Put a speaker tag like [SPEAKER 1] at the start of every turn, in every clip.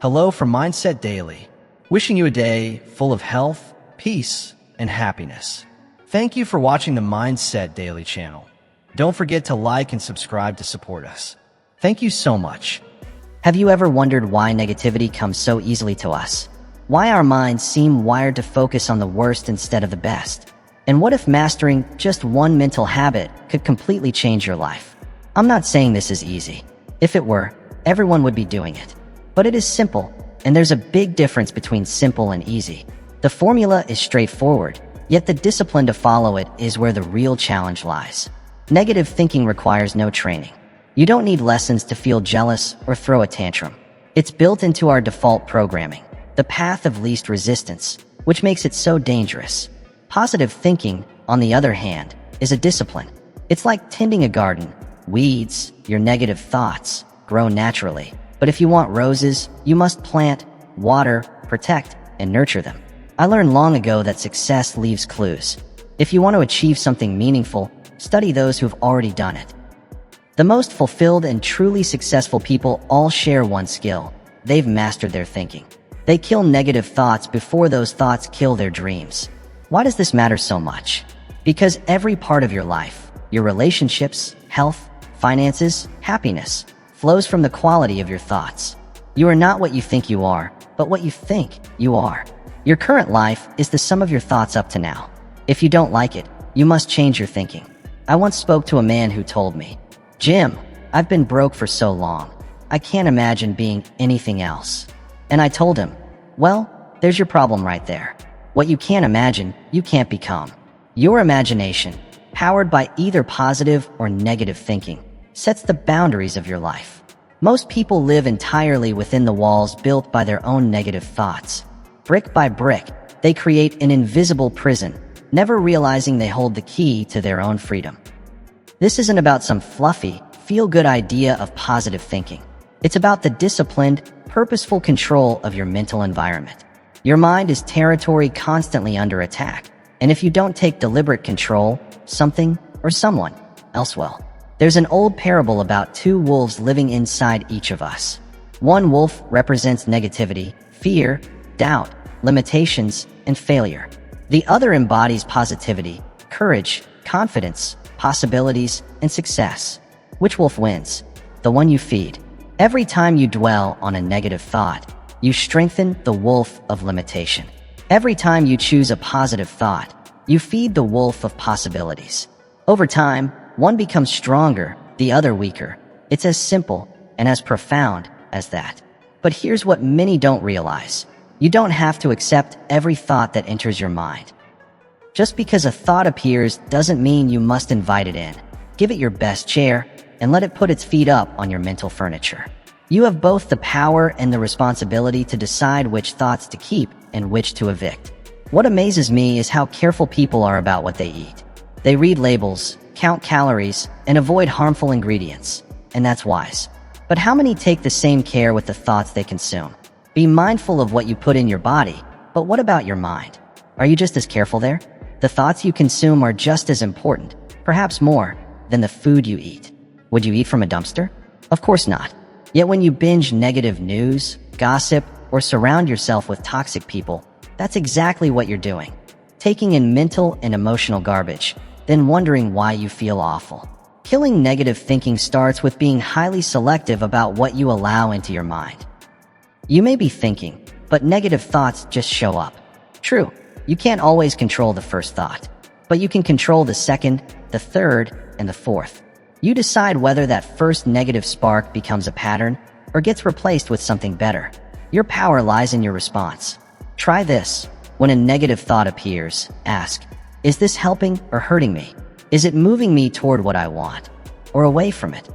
[SPEAKER 1] Hello from Mindset Daily, wishing you a day full of health, peace, and happiness. Thank you for watching the Mindset Daily channel. Don't forget to like and subscribe to support us. Thank you so much.
[SPEAKER 2] Have you ever wondered why negativity comes so easily to us? Why our minds seem wired to focus on the worst instead of the best? And what if mastering just one mental habit could completely change your life? I'm not saying this is easy. If it were, everyone would be doing it. But it is simple, and there's a big difference between simple and easy. The formula is straightforward, yet the discipline to follow it is where the real challenge lies. Negative thinking requires no training. You don't need lessons to feel jealous or throw a tantrum. It's built into our default programming, the path of least resistance, which makes it so dangerous. Positive thinking, on the other hand, is a discipline. It's like tending a garden. Weeds, your negative thoughts, grow naturally. But if you want roses, you must plant, water, protect, and nurture them. I learned long ago that success leaves clues. If you want to achieve something meaningful, study those who have already done it. The most fulfilled and truly successful people all share one skill. They've mastered their thinking. They kill negative thoughts before those thoughts kill their dreams. Why does this matter so much? Because every part of your life, your relationships, health, finances, happiness, flows from the quality of your thoughts. You are not what you think you are, but what you think you are. Your current life is the sum of your thoughts up to now. If you don't like it, you must change your thinking. I once spoke to a man who told me, "Jim, I've been broke for so long. I can't imagine being anything else." And I told him, "Well, there's your problem right there. What you can't imagine, you can't become." Your imagination, powered by either positive or negative thinking, sets the boundaries of your life. Most people live entirely within the walls built by their own negative thoughts. Brick by brick, they create an invisible prison, never realizing they hold the key to their own freedom. This isn't about some fluffy, feel-good idea of positive thinking. It's about the disciplined, purposeful control of your mental environment. Your mind is territory constantly under attack, and if you don't take deliberate control, something or someone else will. There's an old parable about two wolves living inside each of us. One wolf represents negativity, fear, doubt, limitations, and failure. The other embodies positivity, courage, confidence, possibilities, and success. Which wolf wins? The one you feed. Every time you dwell on a negative thought, you strengthen the wolf of limitation. Every time you choose a positive thought, you feed the wolf of possibilities. Over time, one becomes stronger, the other weaker. It's as simple and as profound as that. But here's what many don't realize. You don't have to accept every thought that enters your mind. Just because a thought appears doesn't mean you must invite it in. Give it your best chair and let it put its feet up on your mental furniture. You have both the power and the responsibility to decide which thoughts to keep and which to evict. What amazes me is how careful people are about what they eat. They read labels, count calories, and avoid harmful ingredients. And that's wise. But how many take the same care with the thoughts they consume? Be mindful of what you put in your body, but what about your mind? Are you just as careful there? The thoughts you consume are just as important, perhaps more, than the food you eat. Would you eat from a dumpster? Of course not. Yet when you binge negative news, gossip, or surround yourself with toxic people, that's exactly what you're doing. Taking in mental and emotional garbage, then wondering why you feel awful. Killing negative thinking starts with being highly selective about what you allow into your mind. You may be thinking, but negative thoughts just show up. True, you can't always control the first thought, but you can control the second, the third, and the fourth. You decide whether that first negative spark becomes a pattern or gets replaced with something better. Your power lies in your response. Try this. When a negative thought appears, ask, is this helping or hurting me? Is it moving me toward what I want or away from it?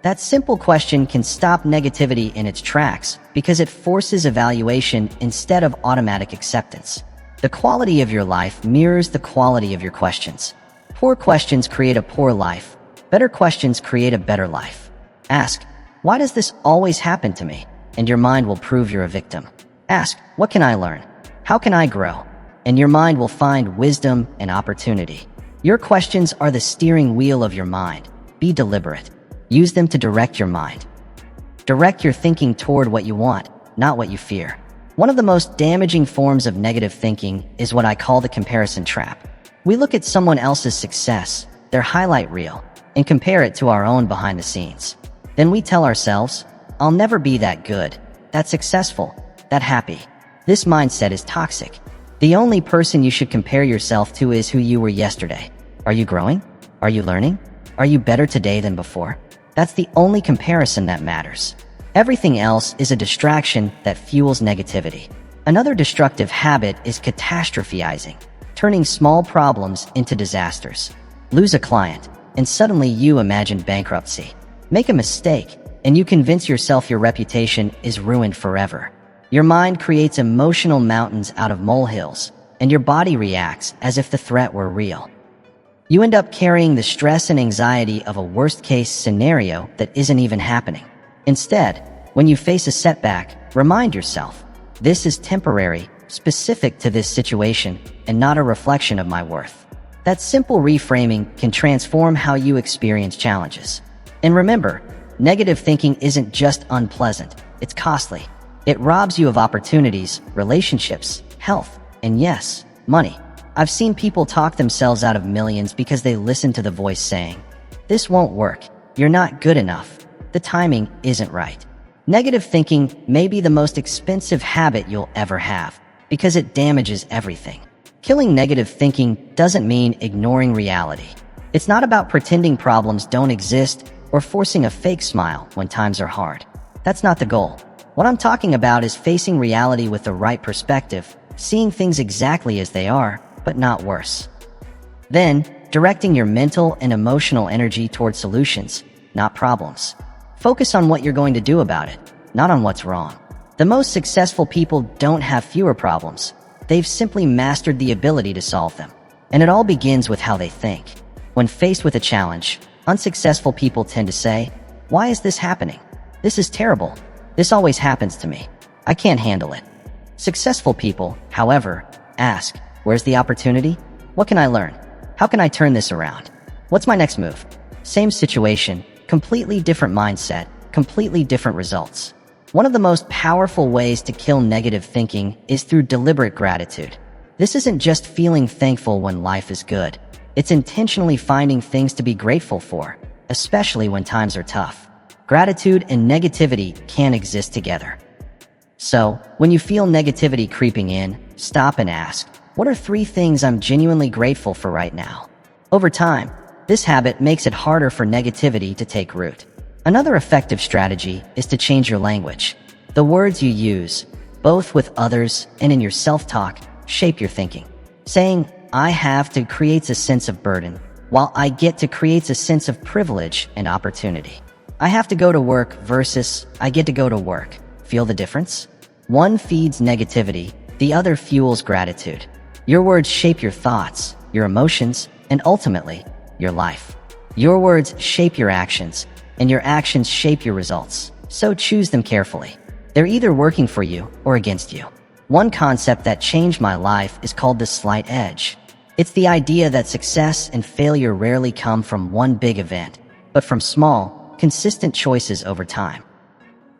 [SPEAKER 2] That simple question can stop negativity in its tracks because it forces evaluation instead of automatic acceptance. The quality of your life mirrors the quality of your questions. Poor questions create a poor life. Better questions create a better life. Ask, why does this always happen to me? And your mind will prove you're a victim. Ask, what can I learn? How can I grow? And your mind will find wisdom and opportunity. Your questions are the steering wheel of your mind. Be deliberate. Use them to direct your mind. Direct your thinking toward what you want, not what you fear. One of the most damaging forms of negative thinking is what I call the comparison trap. We look at someone else's success, their highlight reel, and compare it to our own behind the scenes. Then we tell ourselves, I'll never be that good, that successful, that happy. This mindset is toxic. The only person you should compare yourself to is who you were yesterday. Are you growing? Are you learning? Are you better today than before? That's the only comparison that matters. Everything else is a distraction that fuels negativity. Another destructive habit is catastrophizing, turning small problems into disasters. Lose a client, and suddenly you imagine bankruptcy. Make a mistake, and you convince yourself your reputation is ruined forever. Your mind creates emotional mountains out of molehills, and your body reacts as if the threat were real. You end up carrying the stress and anxiety of a worst-case scenario that isn't even happening. Instead, when you face a setback, remind yourself, this is temporary, specific to this situation, and not a reflection of my worth. That simple reframing can transform how you experience challenges. And remember, negative thinking isn't just unpleasant, it's costly. It robs you of opportunities, relationships, health, and yes, money. I've seen people talk themselves out of millions because they listen to the voice saying, this won't work, you're not good enough, the timing isn't right. Negative thinking may be the most expensive habit you'll ever have because it damages everything. Killing negative thinking doesn't mean ignoring reality. It's not about pretending problems don't exist or forcing a fake smile when times are hard. That's not the goal. What I'm talking about is facing reality with the right perspective, seeing things exactly as they are, but not worse. Then, directing your mental and emotional energy toward solutions, not problems. Focus on what you're going to do about it, not on what's wrong. The most successful people don't have fewer problems. They've simply mastered the ability to solve them. And it all begins with how they think. When faced with a challenge, unsuccessful people tend to say, why is this happening? This is terrible. This always happens to me. I can't handle it. Successful people, however, ask, where's the opportunity? What can I learn? How can I turn this around? What's my next move? Same situation, completely different mindset, completely different results. One of the most powerful ways to kill negative thinking is through deliberate gratitude. This isn't just feeling thankful when life is good. It's intentionally finding things to be grateful for, especially when times are tough. Gratitude and negativity can't exist together. So, when you feel negativity creeping in, stop and ask, what are 3 things I'm genuinely grateful for right now? Over time, this habit makes it harder for negativity to take root. Another effective strategy is to change your language. The words you use, both with others and in your self-talk, shape your thinking. Saying, I have to creates a sense of burden, while I get to creates a sense of privilege and opportunity. I have to go to work versus I get to go to work. Feel the difference? One feeds negativity, the other fuels gratitude. Your words shape your thoughts, your emotions, and ultimately, your life. Your words shape your actions, and your actions shape your results. So choose them carefully. They're either working for you or against you. One concept that changed my life is called the slight edge. It's the idea that success and failure rarely come from one big event, but from small, consistent choices over time.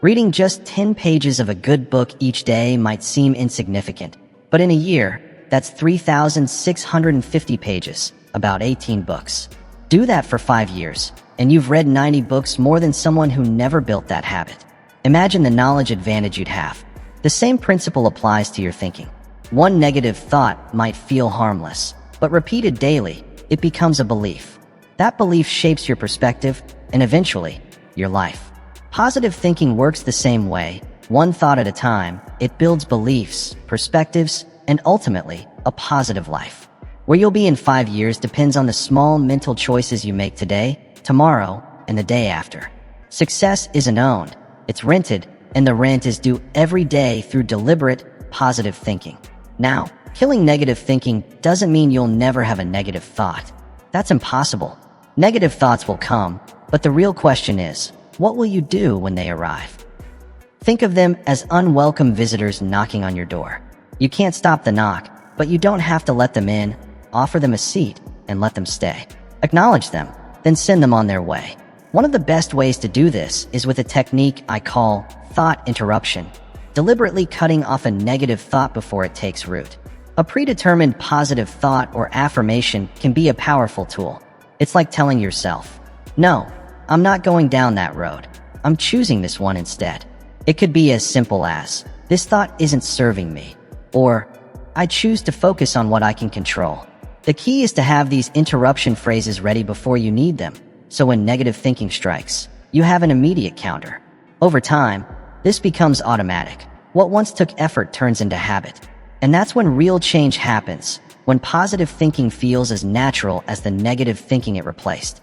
[SPEAKER 2] Reading just 10 pages of a good book each day might seem insignificant, but in a year, that's 3,650 pages, about 18 books. Do that for 5 years, and you've read 90 books more than someone who never built that habit. Imagine the knowledge advantage you'd have. The same principle applies to your thinking. One negative thought might feel harmless, but repeated daily, it becomes a belief. That belief shapes your perspective, and eventually, your life. Positive thinking works the same way. One thought at a time, it builds beliefs, perspectives, and ultimately, a positive life. Where you'll be in 5 years depends on the small mental choices you make today, tomorrow, and the day after. Success isn't owned, it's rented, and the rent is due every day through deliberate, positive thinking. Now, killing negative thinking doesn't mean you'll never have a negative thought. That's impossible. Negative thoughts will come, but the real question is, what will you do when they arrive? Think of them as unwelcome visitors knocking on your door. You can't stop the knock, but you don't have to let them in. Offer them a seat and let them stay. Acknowledge them, then send them on their way. One of the best ways to do this is with a technique I call thought interruption. deliberately cutting off a negative thought before it takes root. A predetermined positive thought or affirmation can be a powerful tool. It's like telling yourself, "No, I'm not going down that road. I'm choosing this one instead." It could be as simple as, "This thought isn't serving me," or "I choose to focus on what I can control." The key is to have these interruption phrases ready before you need them, so when negative thinking strikes, you have an immediate counter. Over time, this becomes automatic. What once took effort turns into habit. And that's when real change happens, when positive thinking feels as natural as the negative thinking it replaced.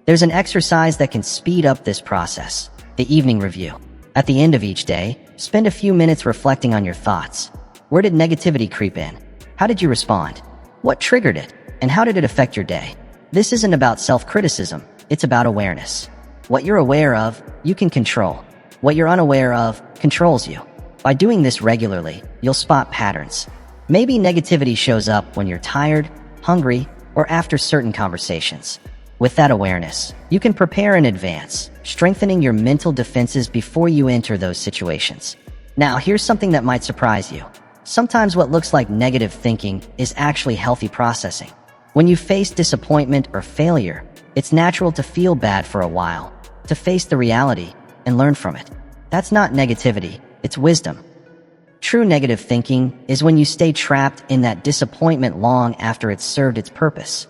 [SPEAKER 2] There's an exercise that can speed up this process: the evening review. At the end of each day, spend a few minutes reflecting on your thoughts. Where did negativity creep in? How did you respond? What triggered it? And how did it affect your day? This isn't about self-criticism, it's about awareness. What you're aware of, you can control. What you're unaware of controls you. By doing this regularly, you'll spot patterns. Maybe negativity shows up when you're tired, hungry, or after certain conversations. With that awareness, you can prepare in advance, strengthening your mental defenses before you enter those situations. Now, here's something that might surprise you. Sometimes what looks like negative thinking is actually healthy processing. When you face disappointment or failure, it's natural to feel bad for a while, to face the reality and learn from it. That's not negativity, it's wisdom. True negative thinking is when you stay trapped in that disappointment long after it's served its purpose.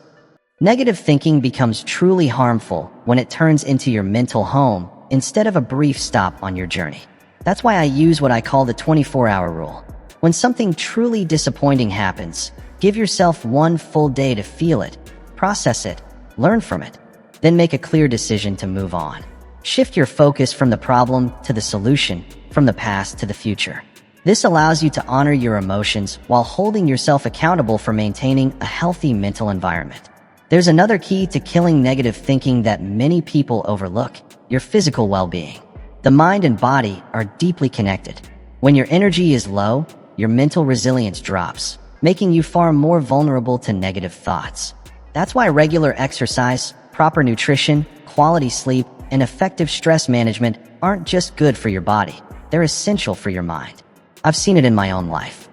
[SPEAKER 2] Negative thinking becomes truly harmful when it turns into your mental home instead of a brief stop on your journey. That's why I use what I call the 24-hour rule. When something truly disappointing happens, give yourself one full day to feel it, process it, learn from it, then make a clear decision to move on. Shift your focus from the problem to the solution, from the past to the future. This allows you to honor your emotions while holding yourself accountable for maintaining a healthy mental environment. There's another key to killing negative thinking that many people overlook: your physical well-being. The mind and body are deeply connected. When your energy is low, your mental resilience drops, making you far more vulnerable to negative thoughts. That's why regular exercise, proper nutrition, quality sleep, and effective stress management aren't just good for your body, they're essential for your mind. I've seen it in my own life.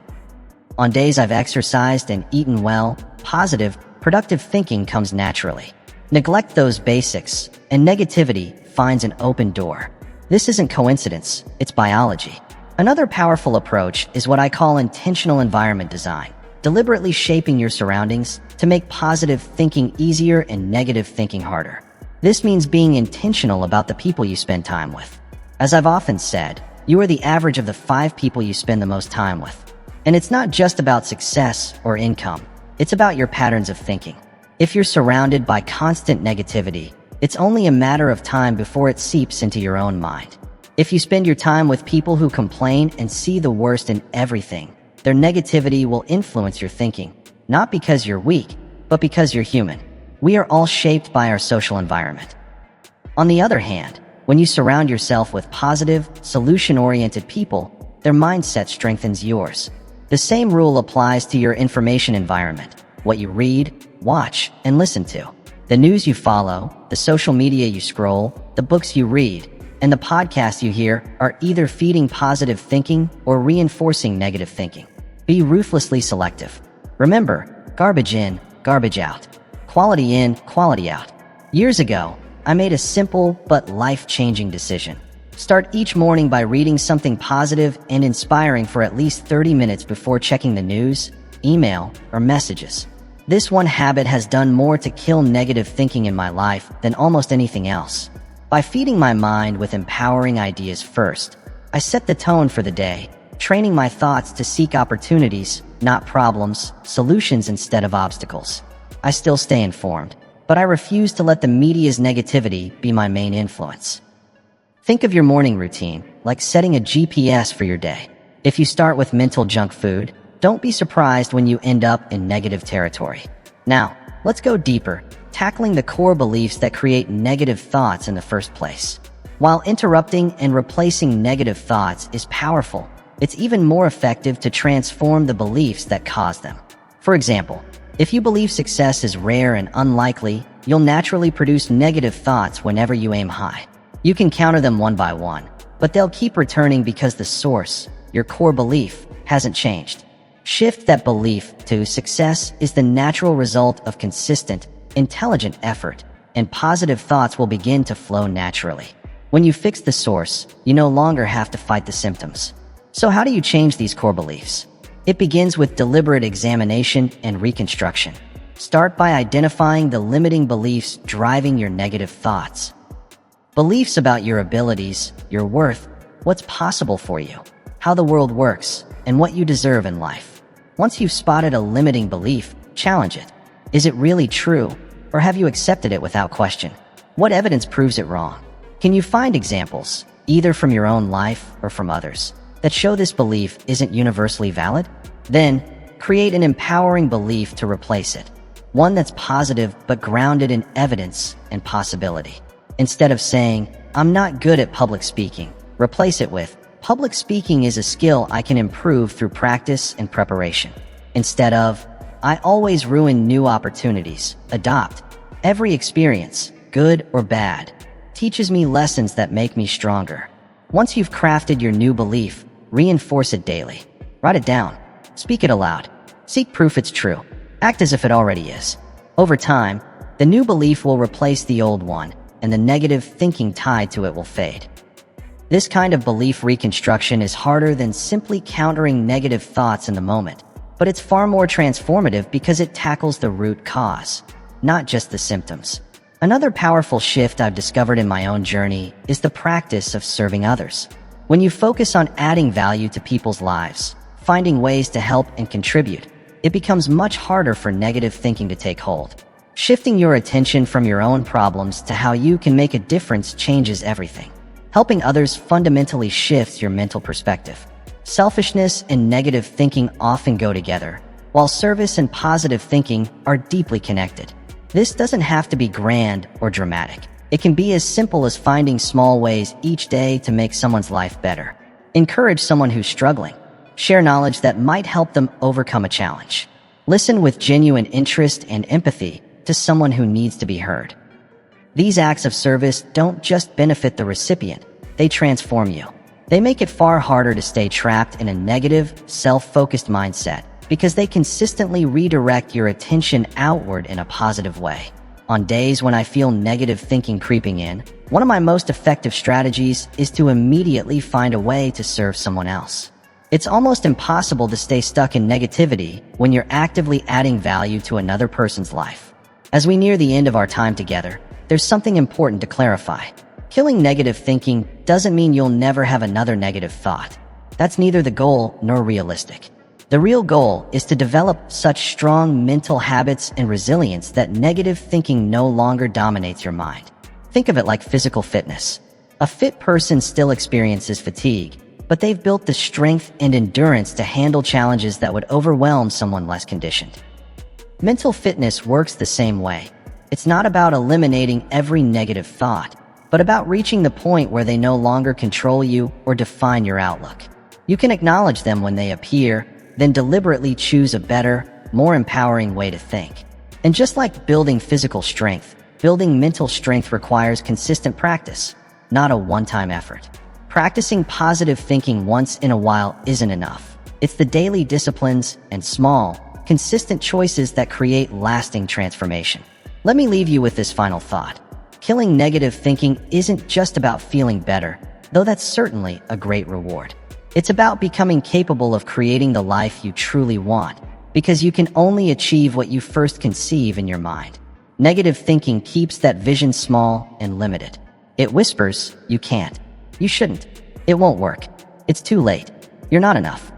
[SPEAKER 2] On days I've exercised and eaten well, positive, productive thinking comes naturally. Neglect those basics, and negativity finds an open door. This isn't coincidence, it's biology. Another powerful approach is what I call intentional environment design, deliberately shaping your surroundings to make positive thinking easier and negative thinking harder. This means being intentional about the people you spend time with. As I've often said, you are the average of the 5 people you spend the most time with. And it's not just about success or income, it's about your patterns of thinking. If you're surrounded by constant negativity, it's only a matter of time before it seeps into your own mind. If you spend your time with people who complain and see the worst in everything, their negativity will influence your thinking, not because you're weak, but because you're human. We are all shaped by our social environment. On the other hand, when you surround yourself with positive, solution-oriented people, their mindset strengthens yours. The same rule applies to your information environment: what you read, watch, and listen to. The news you follow, the social media you scroll, the books you read, and the podcasts you hear are either feeding positive thinking or reinforcing negative thinking. Be ruthlessly selective. Remember, garbage in, garbage out. Quality in, quality out. Years ago, I made a simple but life-changing decision. Start each morning by reading something positive and inspiring for at least 30 minutes before checking the news, email, or messages. This one habit has done more to kill negative thinking in my life than almost anything else. By feeding my mind with empowering ideas first, I set the tone for the day, training my thoughts to seek opportunities, not problems, solutions instead of obstacles. I still stay informed, but I refuse to let the media's negativity be my main influence. Think of your morning routine like setting a GPS for your day. If you start with mental junk food, don't be surprised when you end up in negative territory. Now, let's go deeper, tackling the core beliefs that create negative thoughts in the first place. While interrupting and replacing negative thoughts is powerful, it's even more effective to transform the beliefs that cause them. For example, if you believe success is rare and unlikely, you'll naturally produce negative thoughts whenever you aim high. You can counter them one by one. but they'll keep returning because the source, your core belief, hasn't changed. Shift that belief to success is the natural result of consistent, intelligent effort, and positive thoughts will begin to flow naturally. When you fix the source, you no longer have to fight the symptoms. So how do you change these core beliefs? It begins with deliberate examination and reconstruction. Start by identifying the limiting beliefs driving your negative thoughts. Beliefs about your abilities, your worth, what's possible for you, how the world works, and what you deserve in life. Once you've spotted a limiting belief, challenge it. Is it really true, or have you accepted it without question? What evidence proves it wrong? Can you find examples, either from your own life or from others, that show this belief isn't universally valid? Then, create an empowering belief to replace it. One that's positive but grounded in evidence and possibility. Instead of saying, "I'm not good at public speaking," replace it with, "Public speaking is a skill I can improve through practice and preparation." Instead of, "I always ruin new opportunities," adopt, "Every experience, good or bad, teaches me lessons that make me stronger." Once you've crafted your new belief, reinforce it daily. Write it down. Speak it aloud. Seek proof it's true. Act as if it already is. Over time, the new belief will replace the old one, and the negative thinking tied to it will fade. This kind of belief reconstruction is harder than simply countering negative thoughts in the moment, but it's far more transformative because it tackles the root cause, not just the symptoms. Another powerful shift I've discovered in my own journey is the practice of serving others. When you focus on adding value to people's lives, finding ways to help and contribute, it becomes much harder for negative thinking to take hold. Shifting your attention from your own problems to how you can make a difference changes everything. Helping others fundamentally shifts your mental perspective. Selfishness and negative thinking often go together, while service and positive thinking are deeply connected. This doesn't have to be grand or dramatic. It can be as simple as finding small ways each day to make someone's life better. Encourage someone who's struggling. Share knowledge that might help them overcome a challenge. Listen with genuine interest and empathy to someone who needs to be heard. These acts of service don't just benefit the recipient, they transform you. They make it far harder to stay trapped in a negative, self-focused mindset because they consistently redirect your attention outward in a positive way. On days when I feel negative thinking creeping in, one of my most effective strategies is to immediately find a way to serve someone else. It's almost impossible to stay stuck in negativity when you're actively adding value to another person's life. As we near the end of our time together, there's something important to clarify. Killing negative thinking doesn't mean you'll never have another negative thought. That's neither the goal nor realistic. The real goal is to develop such strong mental habits and resilience that negative thinking no longer dominates your mind. Think of it like physical fitness. A fit person still experiences fatigue, but they've built the strength and endurance to handle challenges that would overwhelm someone less conditioned. Mental fitness works the same way. It's not about eliminating every negative thought, but about reaching the point where they no longer control you or define your outlook. You can acknowledge them when they appear, then deliberately choose a better, more empowering way to think. And just like building physical strength, building mental strength requires consistent practice, not a one-time effort. Practicing positive thinking once in a while isn't enough. It's the daily disciplines and small, consistent choices that create lasting transformation. Let me leave you with this final thought. Killing negative thinking isn't just about feeling better, though that's certainly a great reward. It's about becoming capable of creating the life you truly want, because you can only achieve what you first conceive in your mind. Negative thinking keeps that vision small and limited. It whispers, "You can't. You shouldn't. It won't work. It's too late. You're not enough."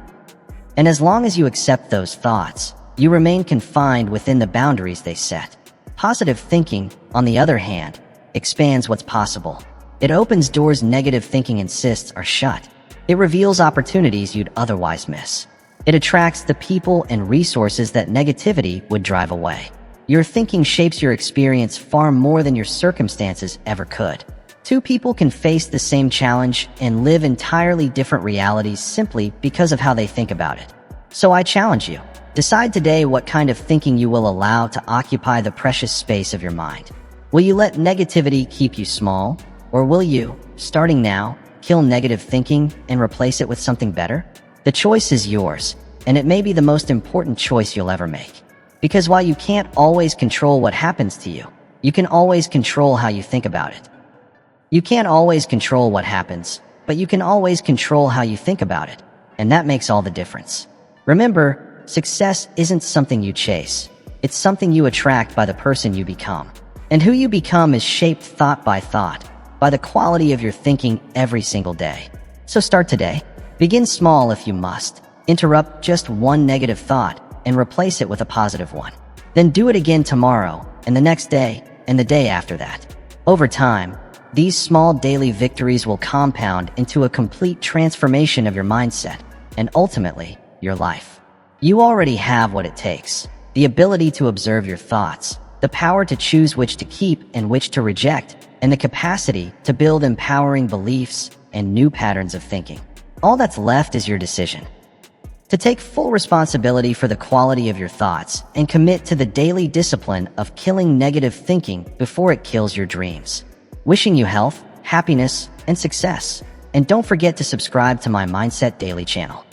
[SPEAKER 2] And as long as you accept those thoughts, you remain confined within the boundaries they set. Positive thinking, on the other hand, expands what's possible. It opens doors negative thinking insists are shut. It reveals opportunities you'd otherwise miss. It attracts the people and resources that negativity would drive away. Your thinking shapes your experience far more than your circumstances ever could. Two people can face the same challenge and live entirely different realities simply because of how they think about it. So I challenge you. Decide today what kind of thinking you will allow to occupy the precious space of your mind. Will you let negativity keep you small? Or will you, starting now, kill negative thinking and replace it with something better? The choice is yours, and it may be the most important choice you'll ever make. Because while you can't always control what happens to you, you can always control how you think about it. You can't always control what happens, but you can always control how you think about it, and that makes all the difference. Remember, success isn't something you chase. It's something you attract by the person you become. And who you become is shaped thought, by the quality of your thinking every single day. So start today. Begin small if you must. Interrupt just one negative thought and replace it with a positive one. Then do it again tomorrow, and the next day, and the day after that. Over time, these small daily victories will compound into a complete transformation of your mindset and ultimately, your life. You already have what it takes: the ability to observe your thoughts, the power to choose which to keep and which to reject, and the capacity to build empowering beliefs and new patterns of thinking. All that's left is your decision. To take full responsibility for the quality of your thoughts and commit to the daily discipline of killing negative thinking before it kills your dreams. Wishing you health, happiness, and success. And don't forget to subscribe to my Mindset Daily channel.